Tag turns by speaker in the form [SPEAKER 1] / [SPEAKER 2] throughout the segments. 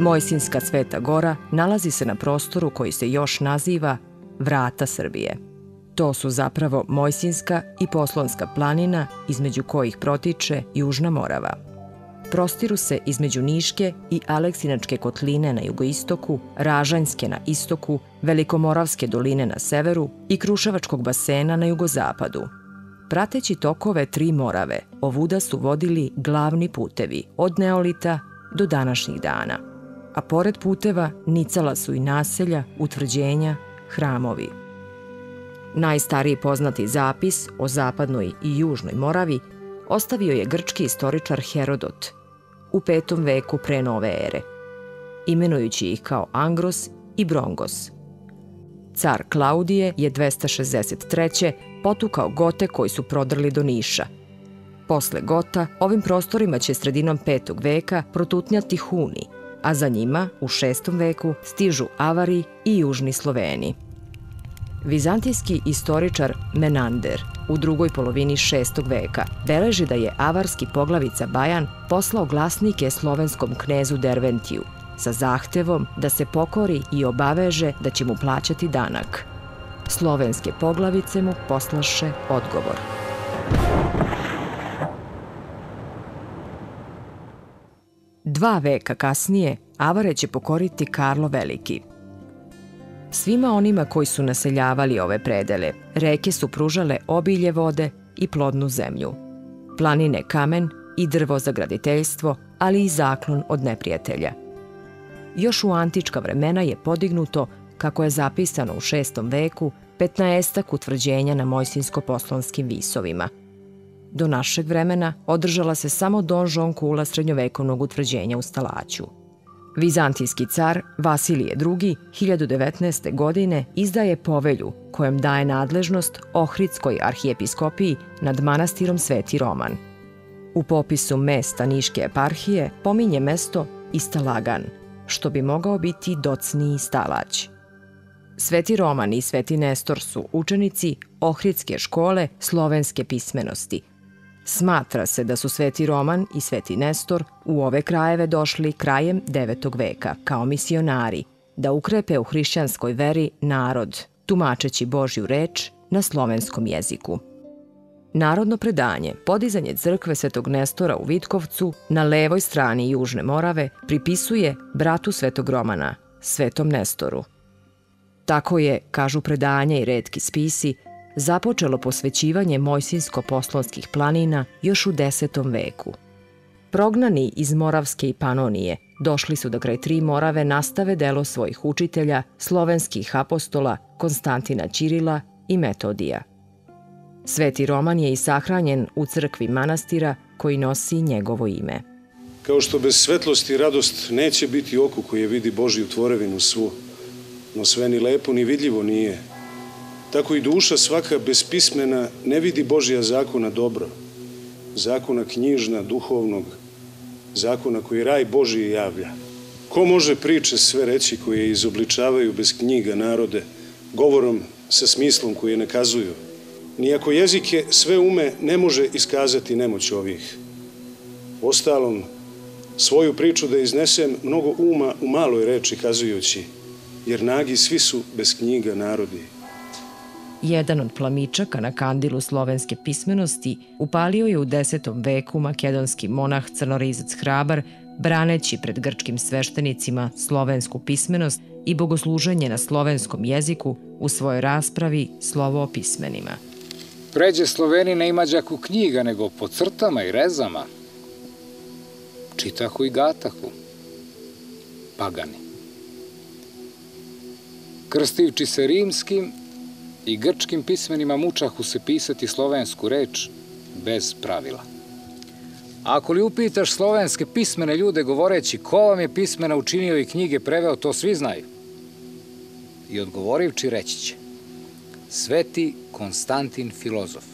[SPEAKER 1] Mojsinjska Sveta Gora nalazi se na prostoru koji se još naziva Vrata Srbije. To su zapravo Mojsinjska i Poslonska planina između kojih protiče Južna Morava. Prostiru se između Niške i Aleksinačke kotline na jugoistoku, Ražanjske na istoku, Velikomoravske doline na severu i Kruševačkog basena na jugozapadu. Prateći tokove tri Morave, ovuda su vodili glavni putevi od neolita do današnjih dana. A pored puteva nicala su i naselja, utvrđenja, hramovi. Najstariji poznati zapis o zapadnoj i južnoj Moravi ostavio je grčki istoričar Herodot u 5. veku pre nove ere, imenujući ih kao Angros i Brongos. Car Klaudije je 263. potukao Gote koji su prodrli do Niša. Posle Gota ovim prostorima će sredinom 5. veka protutnjati Huni, a za njima u 6. veku stižu Avari i južni Sloveni. Vizantijski istoričar Menander u drugoj polovini 6. veka beleži da je avarski poglavica Bajan poslao glasnike slovenskom knezu Derventiju sa zahtevom da se pokori i obaveže da će mu plaćati danak. Slovenske poglavice mu poslaše odgovor. Dva veka kasnije Avare će pokoriti Karlo Veliki. Svima onima koji su naseljavali ove predele, reke su pružale obilje vode i plodnu zemlju, planine kamen i drvo za graditeljstvo, ali i zaklon od neprijatelja. Još u antička vremena je podignuto, kako je zapisano u 6. veku, 15 utvrđenja na Mojsinjsko-Poslonskim visovima. Do našeg vremena održala se samo donžon kula srednjovekovnog utvrđenja u Stalaću. Vizantijski car Vasilije II. 1019. godine izdaje povelju kojom daje nadležnost Ohridskoj arhijepiskopiji nad manastirom Sveti Roman. U popisu mesta Niške eparhije pominje mesto Istalagan, što bi mogao biti docniji Stalać. Sveti Roman i Sveti Nestor su učenici Ohridske škole slovenske pismenosti. Smatra se da su Sveti Roman i Sveti Nestor u ove krajeve došli krajem 9. veka kao misionari, da ukrepe u hrišćanskoj veri narod, tumačeći Božju reč na slovenskom jeziku. Narodno predanje, podizanje crkve Svetog Nestora u Vitkovcu na levoj strani Južne Morave, pripisuje bratu Svetog Romana, Svetom Nestoru. Tako je, kažu predanja i retki spisi, započelo posvećivanje Mojsinjsko-Poslonskih planina još u 10. veku. Prognani iz Moravske i Panonije došli su da kraj tri Morave nastave delo svojih učitelja, slovenskih apostola Konstantina Ćirila i Metodija. Sveti Roman je i sahranjen u crkvi manastira koji nosi njegovo ime.
[SPEAKER 2] Kao što bez svetlosti radost neće biti oku koje vidi Božju tvorevinu svu, no sve ni lepo ni vidljivo nije, tako i duša svaka bespismena ne vidi Božja zakona dobro, zakona knjižna, duhovnog, zakona koji raj Božji javlja. Ko može priče sve reći koje izobličavaju bez knjiga narode, govorom sa smislom koje nakazuju? Nijako jezike sve ume ne može iskazati nemoć ovih. Ostalom, svoju priču da iznesem mnogo uma u maloj reči kazujući, jer nagi svi su bez knjiga narodi.
[SPEAKER 1] Jedan od plamičaka na kandilu slovenske pismenosti upalio je u 10. veku makedonski monah Crnorizac Hrabar, braneći pred grčkim sveštenicima slovensku pismenost i bogosluženje na slovenskom jeziku u svojoj raspravi Slovo o pismenima.
[SPEAKER 3] Pređe Sloveni ne imađaku knjiga, nego po crtama i rezama. Čitahu i gatahu. Pagani. Krstivči se rimskim i grčkim pismenima mučahu se pisati slovensku reč bez pravila. Ako li upitaš slovenske pismene ljude govoreći ko vam je pismena učinio i knjige preveo, to svi znaju. I odgovorivči reći će: Sveti Konstantin filozof,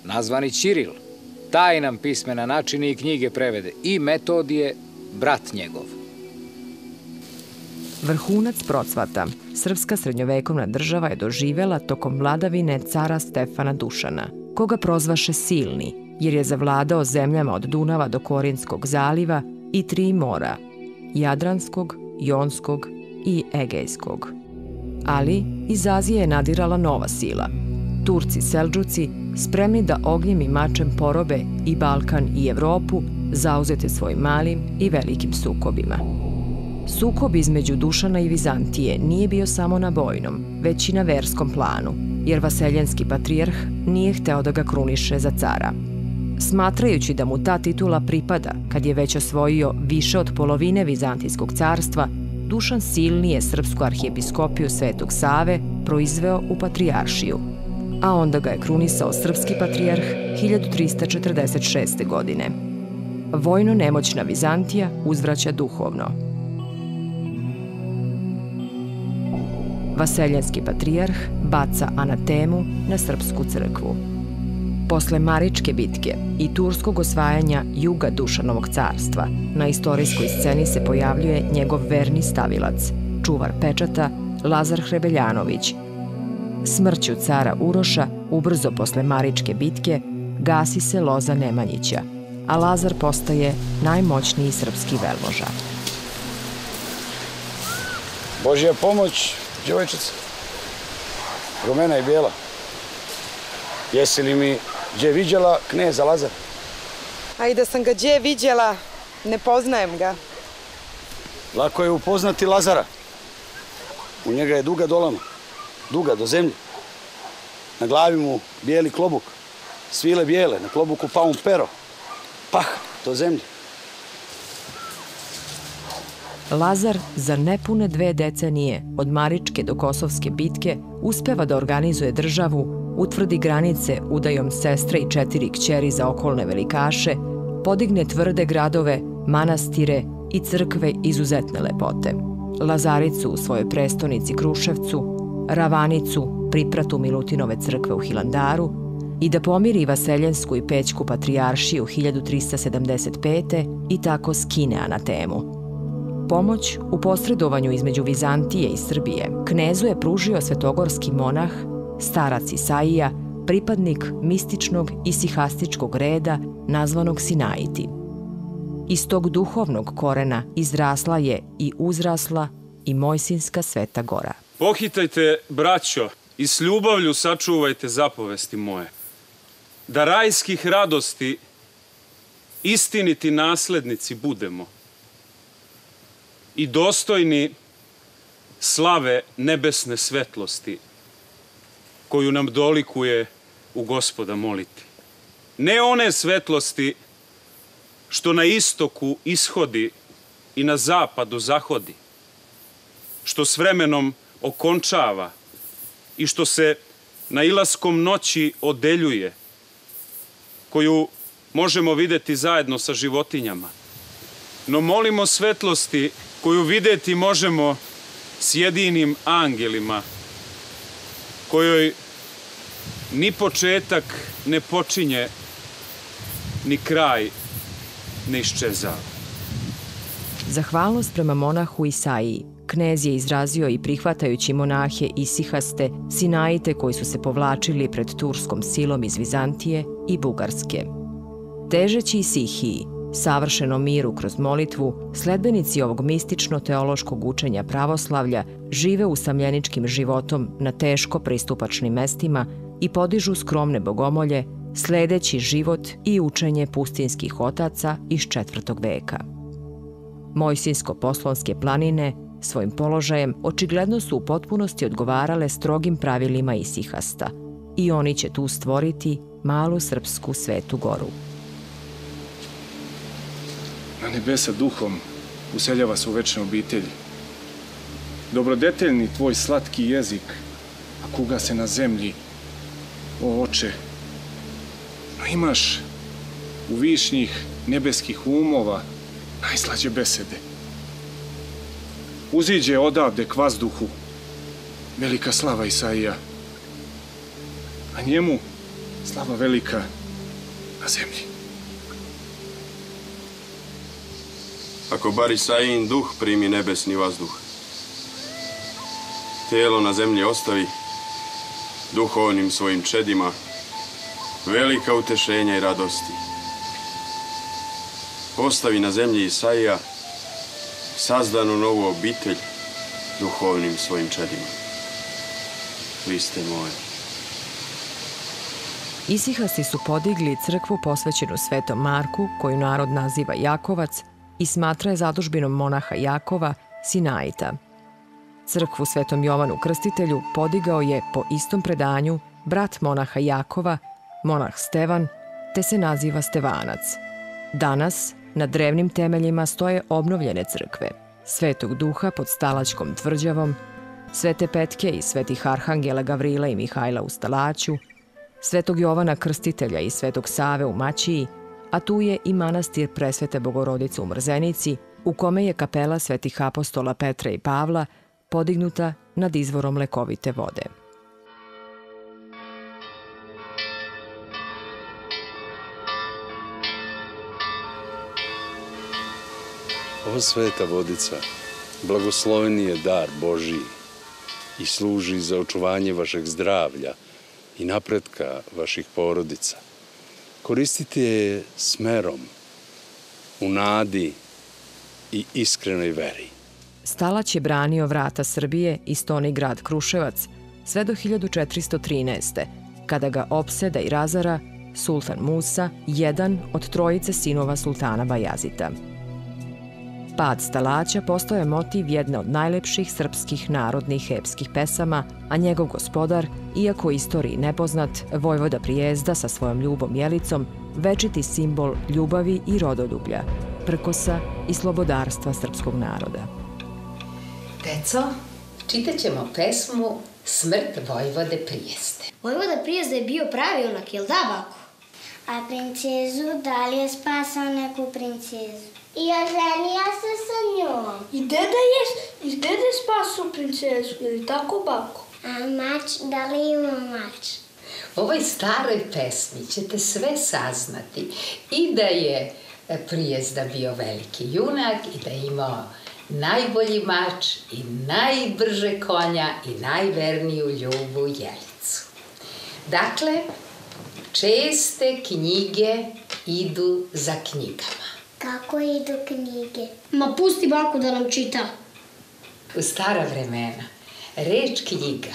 [SPEAKER 3] nazvani Ćiril, taj nam pismena načini i knjige prevede, i Metodije, brat njegov.
[SPEAKER 1] Vrhunac procvata srpska srednjovekovna država je doživela tokom vladavine cara Stefana Dušana, koga prozvaše Silni, jer je zavladao zemljama od Dunava do Korinskog zaliva i tri mora, Jadranskog, Jonskog i Egejskog. Ali iz Azije je nadirala nova sila. Turci Seldžuci, spremni da ognjem i mačem porobe i Balkan i Evropu, zauzete svojim malim i velikim sukobima. Sukob između Dušana i Vizantije nije bio samo na vojnom, već i na verskom planu, jer vaseljenski patrijarh nije hteo da ga kruniše za cara. Smatrajući da mu ta titula pripada kad je već osvojio više od polovine Vizantijskog carstva, Dušan silnije srpsku arhijepiskopiju Svetog Save proizveo u patrijaršiju, a onda ga je krunisao srpski patrijarh 1346. godine. Vojno nemoćna Vizantija uzvraća duhovno. Vaseljenski patrijarh baca anatemu na srpsku crkvu. Posle Maričke bitke i turskog osvajanja juga Dušanovog carstva, na istorijskoj sceni se pojavljuje njegov verni stavilac, čuvar pečata Lazar Hrebeljanović. Smrću cara Uroša, ubrzo posle Maričke bitke, gasi se loza Nemanjića, a Lazar postaje najmoćniji srpski velmoža.
[SPEAKER 4] Božja pomoć, djevojčica. Rumena i bijela. Jesi li mi gdje viđala kneza Lazara?
[SPEAKER 5] A i da sam ga gdje viđala, ne poznajem ga.
[SPEAKER 4] Lako je upoznati Lazara. U njega je duga dolama, duga do zemlje. Na glavi mu bijeli klobuk, svile bijele, na klobuku paun pero, pah do zemlje.
[SPEAKER 1] Lazar za nepune 2 decenije, od Maričke do Kosovske bitke, uspeva da organizuje državu, utvrdi granice udajom sestre i 4 kćeri za okolne velikaše, podigne tvrde gradove, manastire i crkve izuzetne lepote. Lazaricu u svojoj prestonici Kruševcu, Ravanicu, pripratu Milutinove crkve u Hilandaru i da pomiri Vaseljensku i Pećku patrijaršiju 1375. i tako skine anatemu. Pomoć u posredovanju između Vizantije i Srbije knezu je pružio svetogorski monah, starac Isaija, pripadnik mističnog i sihastičkog reda nazvanog Sinaiti. Iz tog duhovnog korena izrasla je i uzrasla i Mojsinska Sveta Gora.
[SPEAKER 6] Pohitajte, braćo, i s ljubavlju sačuvajte zapovesti moje, da rajskih radosti istiniti naslednici budemo i dostojni slave nebesne svetlosti koju nam dolikuje u Gospoda moliti. Ne one svetlosti što na istoku ishodi i na zapadu zahodi, što s vremenom okončava i što se nailaskom noći odeljuje, koju možemo videti zajedno sa životinjama. No molimo svetlosti koju videti možemo s jedinim angelima, kojoj ni početak ne počinje, ni kraj ne iščezava.
[SPEAKER 1] Zahvalnost prema monahu Isaiji knez je izrazio i prihvatajući monahe isihaste, Sinaite koji su se povlačili pred turskom silom iz Vizantije i Bugarske. Težeći Isihiji, savršenom miru kroz molitvu, sledbenici ovog mistično-teološkog učenja pravoslavlja žive usamljeničkim životom na teško pristupačnim mestima i podižu skromne bogomolje, sledeći život i učenje pustinskih otaca iz 4. veka. Mojsinsko-poslonske planine svojim položajem očigledno su u potpunosti odgovarale strogim pravilima isihasta i oni će tu stvoriti malu srpsku Svetu Goru.
[SPEAKER 7] Na nebesa duhom useljava se u večne obitelji. Dobrodeteljni tvoj slatki jezik, a kuga se na zemlji, o oče, no imaš u višnjih nebeskih umova najslađe besede. Uziđe odavde k vazduhu velika slava Isaija, a njemu slava velika na zemlji.
[SPEAKER 8] Ako bar Isaijin duh primi nebesni vazduh, tijelo na zemlji ostavi, duhovnim svojim čedima, velika utešenja i radosti. Postavi na zemlji Isaija, sazdanu novu obitelj duhovnim svojim čedima. Hriste moje.
[SPEAKER 1] Isihasti su podigli crkvu posvećenu Svetom Marku, koju narod naziva Jakovac i smatra je zadužbinom monaha Jakova, Sinaita. Crkvu Svetom Jovanu Krstitelju podigao je po istom predanju brat monaha Jakova, monah Stevan, te se naziva Stevanac. Danas na drevnim temeljima stoje obnovljene crkve, Svetog Duha pod Stalačkom tvrđavom, Svete Petke i svetih arhangela Gavrila i Mihajla u Stalaću, Svetog Jovana Krstitelja i Svetog Save u Mačiji, a tu je i manastir Presvete Bogorodice u Mrzenici, u kome je kapela svetih apostola Petra i Pavla podignuta nad izvorom lekovite vode.
[SPEAKER 2] Ova sveta vodica blagosloveni je dar Božiji i služi za očuvanje vašeg zdravlja i napretka vaših porodica. Koristite je smerom, u nadi i iskrenoj veri.
[SPEAKER 1] Stalać je branio vrata Srbije i stoni grad Kruševac sve do 1413. kada ga opseda i razara sultan Musa, jedan od trojice sinova sultana Bajazita. Pad Stalaća postao je motiv jedne od najlepših srpskih narodnih epskih pesama, a njegov gospodar, iako istoriji nepoznat, vojvoda Prijezda sa svojom ljubom Jelicom, večiti simbol ljubavi i rodoljublja, prkosa i slobodarstva srpskog naroda.
[SPEAKER 9] Deco, čitat ćemo pesmu Smrt vojvode Prijezde.
[SPEAKER 10] Vojvoda Prijezda je bio pravi onak, jel da, bako?
[SPEAKER 11] A princezu, da li je spasao neku princezu? I oženio se sa njom.
[SPEAKER 10] I deda je spasao princezu, ili tako, bako?
[SPEAKER 11] A mač, da li ima mač?
[SPEAKER 9] U ovoj staroj pesmi ćete sve saznati i da je Prijezda bio veliki junak i da je imao najbolji mač i najbrže konja i najverniju ljubu Jelicu. Dakle, česte knjige idu za knjigama.
[SPEAKER 11] Kako idu knjige?
[SPEAKER 10] Ma pusti bako da nam čita.
[SPEAKER 9] U stara vremena reč knjiga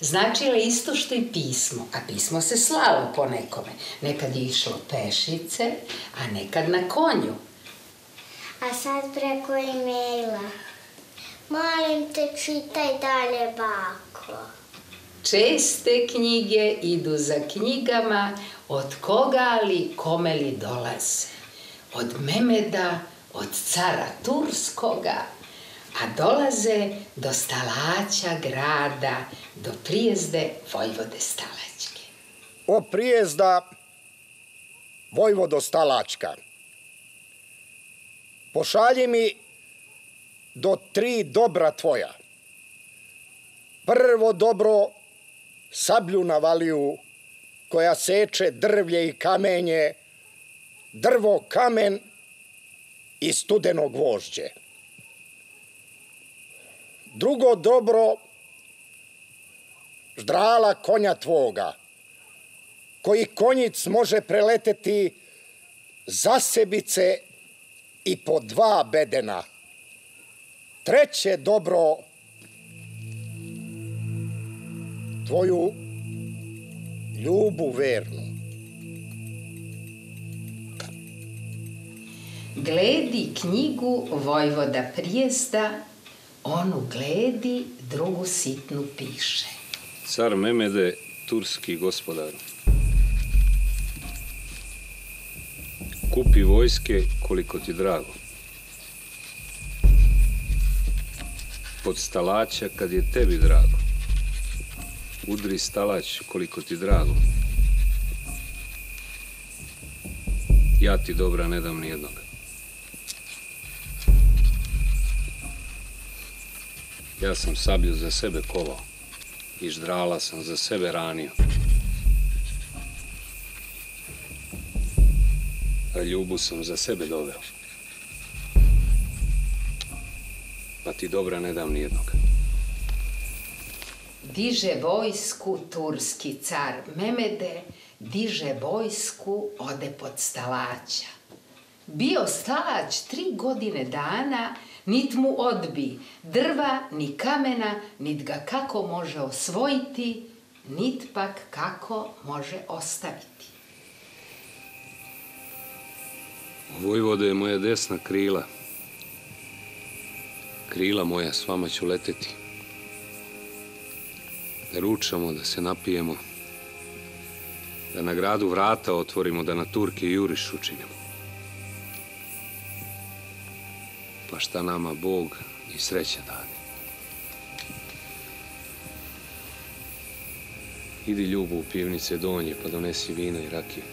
[SPEAKER 9] značila isto što i pismo, a pismo se slalo po nekome. Nekad je išlo pešice, a nekad na konju.
[SPEAKER 11] A sad preko e-maila. Molim te, čitaj dalje, bako.
[SPEAKER 9] Česte knjige idu za knjigama, od koga li kome li dolaze. Od Memeda, od cara Turskoga, a dolaze do Stalaća grada, do Prijezde vojvode Stalačke.
[SPEAKER 12] O Prijezda, vojvodo Stalačka, pošalji mi do 3 dobra tvoja. Prvo dobro, sablju na valiju, koja seče drvlje i kamenje, drvo, kamen i studeno gvožđe. Drugo dobro, ždrala konja tvoga, koji konjic može preleteti zasebice i po 2 bedena. Treće dobro, tvoju ljubu vernu.
[SPEAKER 9] Gledi knjigu vojvoda Prijezda, onu gledi, drugu sitnu piše.
[SPEAKER 2] Car Memede, turski gospodar. Kupi vojske koliko ti drago. Pod Stalaća kad je tebi drago. Udri Stalać koliko ti drago. Ja ti dobra ne dam nijednog. Ja sam sablju za sebe kovao i ždrala sam za sebe ranio. A ljubu sam za sebe doveo. Pa ti dobra ne dam nijednog.
[SPEAKER 9] Diže vojsku turski car Memede, diže vojsku, ode pod Stalaća. bio stalać 3 godine dana, nit mu odbi drva, ni kamena, nit ga kako može osvojiti, nit pak kako može ostaviti.
[SPEAKER 13] Vojvode je moja desna krila. Krila moja, s vama ću leteti. Da ručamo, da se napijemo, da na gradu vrata otvorimo, da na Turke i juriš učinimo. Pa šta nama Bog i sreća dade. Idi, Ljubo, u pivnice donje, pa donesi vina i rakije.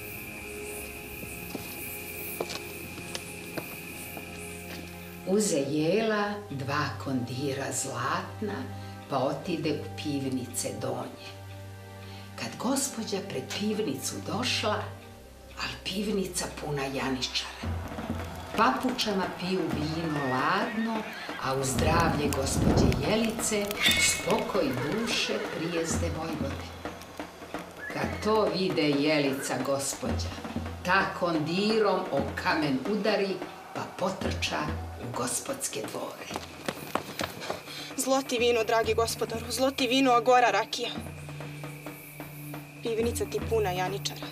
[SPEAKER 9] Uze jela 2 kondira zlatna, pa otide u pivnice donje. Kad gospođa pred pivnicu došla, ali pivnica puna janičara. Papučama piju vino ladno, a u zdravlje gospođe Jelice, spokoj duše prijezde vojvode. Kad to vide Jelica gospođa, ta kondirom o kamen udari, pa potrča u gospodske dvore.
[SPEAKER 14] Zloti vino, dragi gospodaru, zloti vino, a gora rakija. Pivnica ti puna janičara.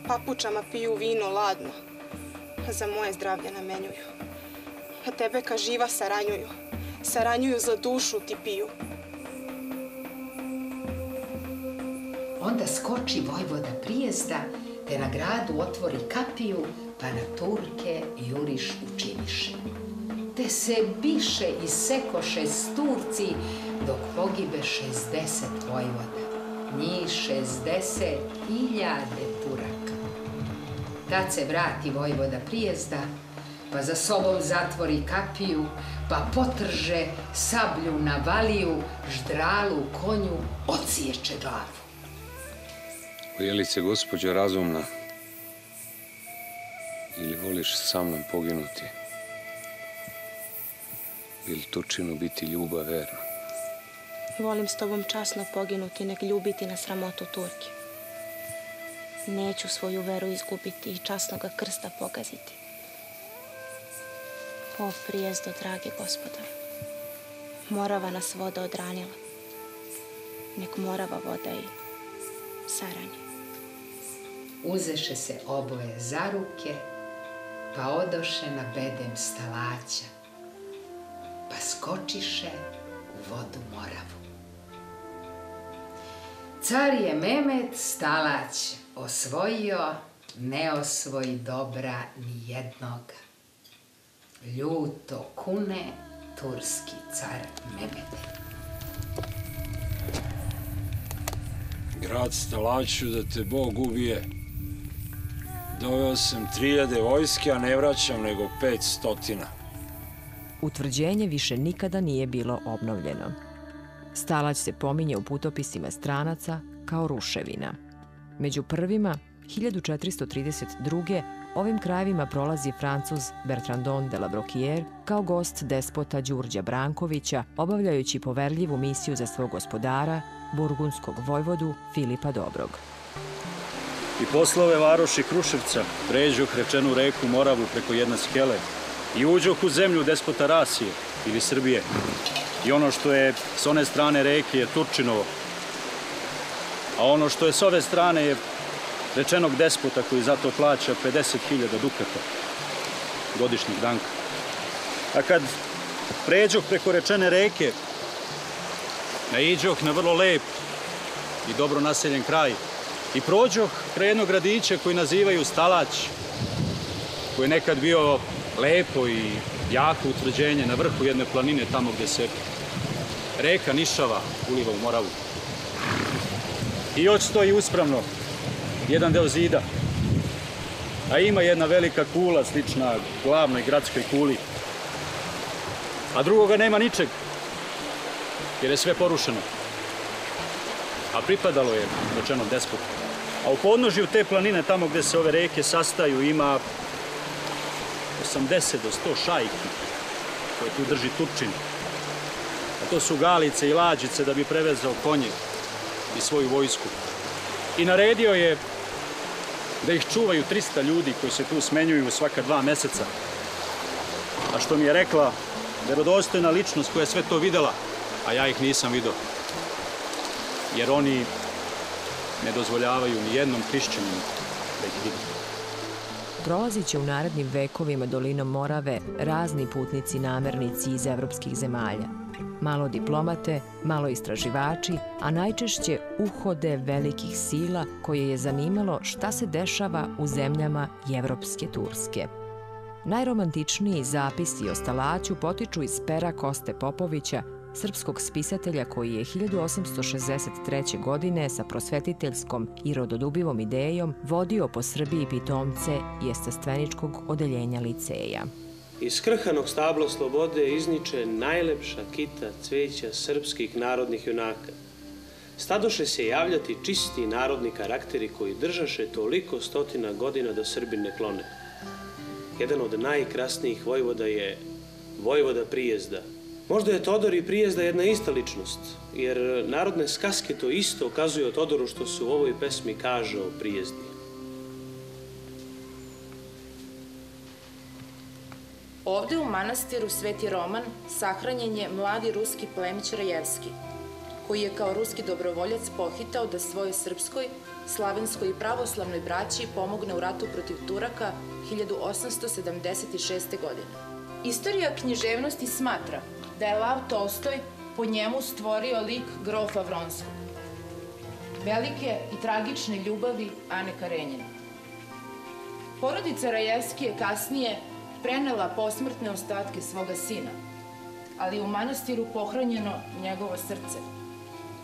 [SPEAKER 14] Papučama piju vino ladno, a za moje zdravlje namenjuju. A tebe ka živa saranjuju. Saranjuju za dušu ti piju.
[SPEAKER 9] Onda skoči vojvoda prijezda, te na gradu otvori kapiju, pa na Turke juriš učiniše. Te se biše i sekoše s Turci, dok pogibe 60 vojvoda. Njih 60.000 Turaka. Tad se vrati vojvoda prijezda, pa za sobom zatvori kapiju, pa potrže sablju na valiju, ždralu konju odsječe glavu.
[SPEAKER 13] O Jelice, gospođo razumna, ili voliš sa mnom poginuti, ili Turčinu biti ljubav verna?
[SPEAKER 15] Volim s tobom časno poginuti, nek ljubiti na sramotu Turke. Neću svoju veru izgubiti i časnoga krsta pogaziti. O prijezdo, dragi gospodar, Morava nas voda odranila. Nek Morava voda i saranje.
[SPEAKER 9] Uzeše se oboje za ruke, pa odoše na bedem stalaća, pa skočiše u vodu Moravu. Car je Mehmet stalać osvojio, ne osvoji dobra ni jednoga. Ljuto kune turski car Mehmete.
[SPEAKER 16] Grad Stalaću, da te Bog ubije. Doveo sam 3000 vojske, a ne vraćam nego 500.
[SPEAKER 1] Utvrđenje više nikada nije bilo obnovljeno. Stalać se pominje u putopisima stranaca kao ruševina. Među prvima, 1432. ovim krajevima prolazi Francuz Bertrandon de la Brocquière kao gost despota Đurđa Brankovića, obavljajući poverljivu misiju za svog gospodara, burgundskog vojvodu Filipa Dobrog.
[SPEAKER 17] I poslove varoši Kruševca pređoh rečenu reku Moravu preko jedne skele i uđoh u zemlju despota Rasije ili Srbije. I ono što je s one strane reke je Turčinovo, a ono što je s ove strane je rečenog despota koji zato plaća 50.000 dukata godišnjeg danka. A kad pređoh preko rečene reke, naiđoh na vrlo lep i dobro naseljen kraj i prođoh kraj jednog gradića koji nazivaju Stalać, koji je nekad bio lepo i jako utvrđenje na vrhu jedne planine, tamo gde se reka Nišava uliva u Moravu. I još stoji uspravno jedan deo zida, a ima jedna velika kula slična glavnoj gradskoj kuli, a drugoga nema ničeg, jer je sve porušeno, a pripadalo je rečenom despotu. A u podnožju te planine, tamo gde se ove reke sastaju, ima 80 do 100 šajki koje tu drži Turčin. A to su galice i lađice da bi prevezao konje i svoju vojsku. I naredio je da ih čuvaju 300 ljudi koji se tu smenjuju svaka 2 meseca. A što mi je rekla verodostojna ličnost koja je sve to videla, a ja ih nisam vidio. Jer oni ne dozvoljavaju ni jednom hrišćaninu da ih vidi.
[SPEAKER 1] Prolazit će u narednim vekovima dolinom Morave razni putnici namernici iz evropskih zemalja. Malo diplomate, malo istraživači, a najčešće uhode velikih sila koje je zanimalo šta se dešava u zemljama Evropske Turske. Najromantičniji zapisi o Stalaću potiču iz pera Koste Popovića, srpskog spisatelja koji je 1863. godine sa prosvetiteljskom i rodoljubivom idejom vodio po Srbiji pitomce jestestveničkog odeljenja liceja.
[SPEAKER 18] Iz krhanog stabla slobode izniče najlepša kita cveća srpskih narodnih junaka. Stadoše se javljati čisti narodni karakteri koji držaše toliko stotina godina da Srbi ne klone. Jedan od najkrasnijih vojvoda je vojvoda Prijezda. Možda je Todor i Prijezda jedna ista ličnost, jer narodne skaske to isto ukazuju o Todoru što se u ovoj pesmi kaže o Prijezdi.
[SPEAKER 19] Ovde u manastiru Sveti Roman sahranjen je mladi ruski plemić Rajevski, koji je kao ruski dobrovoljac pohitao da svojoj srpskoj, slavenskoj i pravoslavnoj braći pomogne u ratu protiv Turaka 1876. godine. Istorija književnosti smatra da je Lav Tolstoj po njemu stvorio lik grofa Vronskog, velike i tragične ljubavi Ane Karenjine. Porodica Rajevski je kasnije prenela posmrtne ostatke svoga sina, ali u manastiru pohranjeno njegovo srce,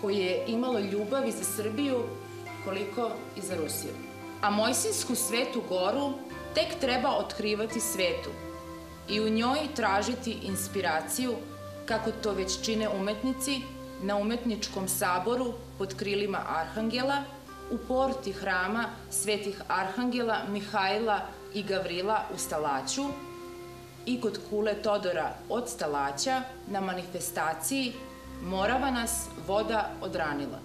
[SPEAKER 19] koje je imalo ljubav za Srbiju koliko i za Rusiju. A Mojsinsku Svetu Goru tek treba otkrivati svetu i u njoj tražiti inspiraciju, kako to već čine umetnici na umetničkom saboru pod krilima Arhangela, u porti hrama svetih Arhangela, Mihajla i Gavrila u Stalaću i kod kule Todora od Stalaća na manifestaciji Morava nas voda odranila.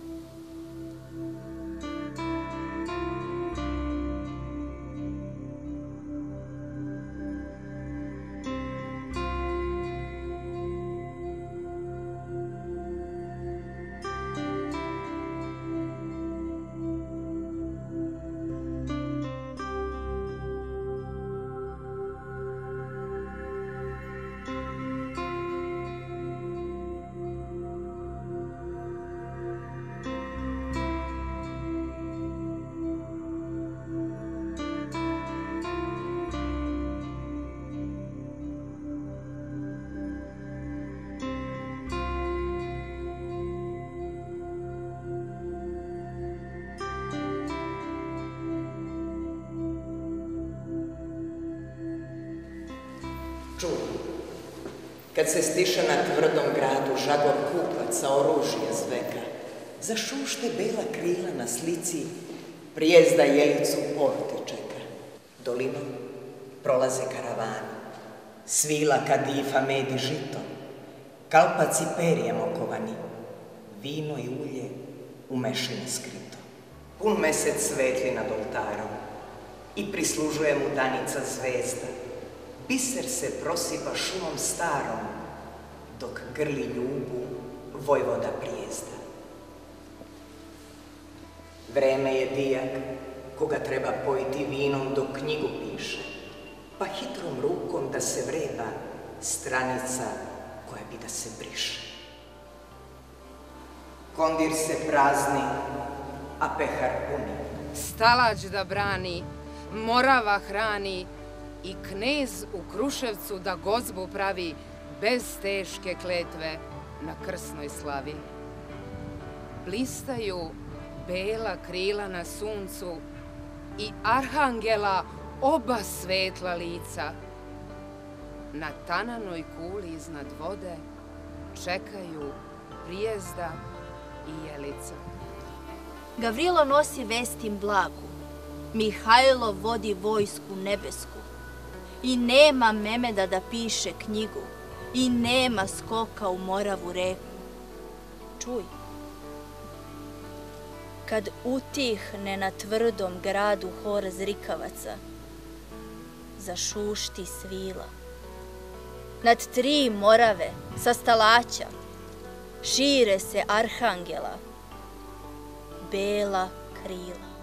[SPEAKER 20] Čuj, kad se stiša na tvrdom gradu žagor kupaca oružja zveka, zašušte bela krila na slici, Prijezda Jelicu u porti čeka. Dolinom prolaze karavani, svila kadifa med i žito, kalpaci perijem okovani, vino i ulje u mešini skrito. Pun mesec svetli nad oltarom i prislužuje mu danica zvezda. Biser se prosipa šumom starom, dok grli ljubu vojvoda Prijezda. Vreme je dijak koga treba pojiti vinom dok knjigu piše, pa hitrom rukom da se vreba stranica koja bi da se briše. Kondir se prazni, a pehar puni.
[SPEAKER 21] Stalać da brani, Morava hrani, i knez u Kruševcu da gozbu pravi bez teške kletve na krsnoj slavi. Blistaju bela krila na suncu i Arhangela oba svetla lica. Na tananoj kuli iznad vode čekaju Prijezda i Jelica.
[SPEAKER 22] Gavrilo nosi vestim blagu, Mihajlo vodi vojsku nebesku. I nema Memeda da piše knjigu, i nema skoka u Moravu reku. Čuj, kad utihne na tvrdom gradu hor zrikavaca, zašušti svila. Nad 3 Morave sa Stalaća šire se arhangela, bela krila.